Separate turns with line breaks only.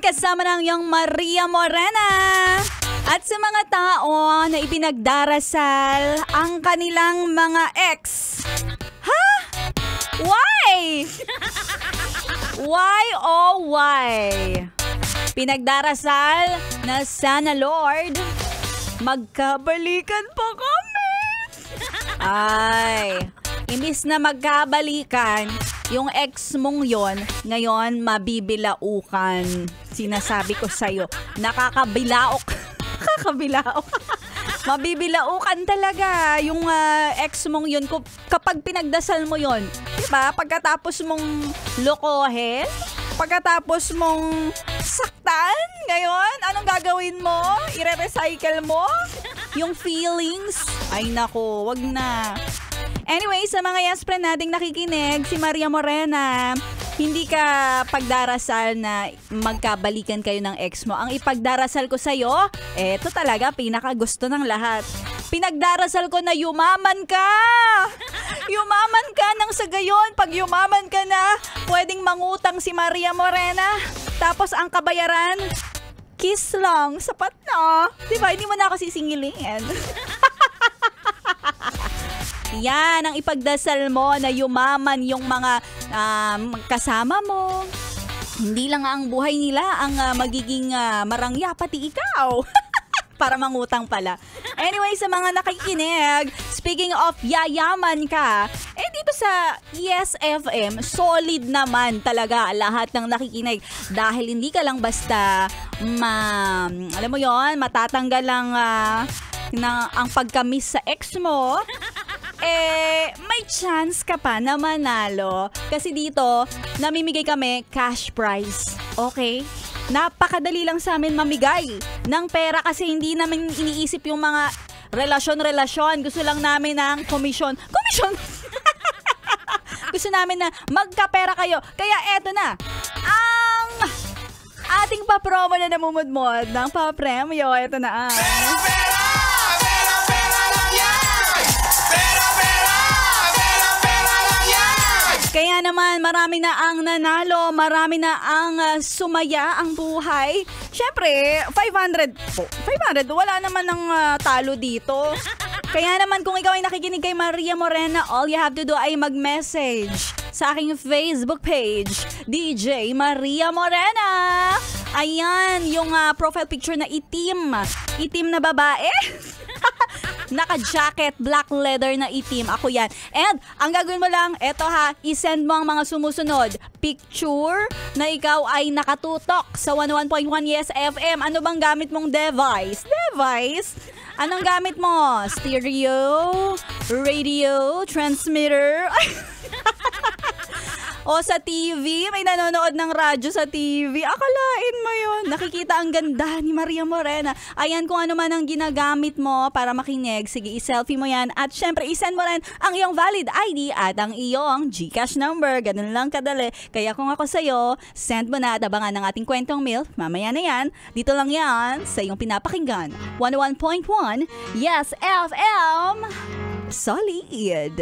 kasama ng iyong Maria Morena. At sa mga tao na ipinagdarasal ang kanilang mga ex. Ha? Why? Why oh why? Pinagdarasal na sana Lord, magkabalikan pa kami. Ay, imbis na magkabalikan, yung ex mong yon, ngayon mabibilaukan. Sinasabi ko sa'yo, nakakabilaok. Nakakabilaok. Mabibilaukan talaga yung ex mong yun kapag pinagdasal mo yon. Diba? Pagkatapos mong lokohin, pagkatapos mong saktan, ngayon, anong gagawin mo? Ire-recycle mo? Yung feelings? Ay nako, wag na. Anyway, sa mga yes friend nating nakikinig, si Maria Morena, hindi ka pagdarasal na magkabalikan kayo ng ex mo. Ang ipagdarasal ko sa'yo, eto talaga, pinakagusto ng lahat. Pinagdarasal ko na yumaman ka! Yumaman ka nang sa gayon. Pag yumaman ka na, pwedeng mangutang si Maria Morena. Tapos ang kabayaran, kiss lang. Sapat na. Diba? Hindi mo na ako sisingilin. Yan, ang ipagdasal mo na yumaman yung mga kasama mo. Hindi lang ang buhay nila ang magiging marangya, pati ikaw. Para mangutang pala. Anyway, sa mga nakikinig, speaking of yayaman ka, dito sa Yes FM, solid naman talaga lahat ng nakikinig. Dahil hindi ka lang basta, alam mo yon, matatanggal lang ang pagkamis sa ex mo. May chance ka pa na manalo. Kasi dito, namimigay kami cash prize. Okay? Napakadali lang sa amin mamigay ng pera kasi hindi namin iniisip yung mga relasyon. Gusto lang namin ng komisyon. Gusto namin na magkapera kayo. Kaya eto na, ang ating papromo na namumudmod ng papremyo. Eto na ang... Kaya naman, marami na ang nanalo, marami na ang sumaya ang buhay. Siyempre, 500 po. 500, wala naman ng talo dito. Kaya naman, kung ikaw ay nakikinig kay Maria Morena, all you have to do ay mag-message sa aking Facebook page, DJ Maria Morena. Ayan, yung profile picture na itim. Itim na babae. Naka-jacket, black leather na itim. Ako yan. And, ang gagawin mo lang, eto isend mo ang mga sumusunod. Picture na ikaw ay nakatutok sa 101.1 Yes FM. Ano bang gamit mong device? Anong gamit mo? Stereo? Radio? Transmitter? O sa TV, may nanonood ng radyo sa TV. Akalain mo yun. Nakikita ang ganda ni Maria Morena. Ayan, kung ano man ang ginagamit mo para makinig, sige, i-selfie mo yan. At syempre, i-send mo rin ang iyong valid ID at ang iyong GCash number. Ganun lang kadali. Kaya kung ako sa'yo, send mo na at abangan ng ating kwentong mail. Mamaya na yan. Dito lang yan sa iyong pinapakinggan. 101.1 Yes FM. Solid.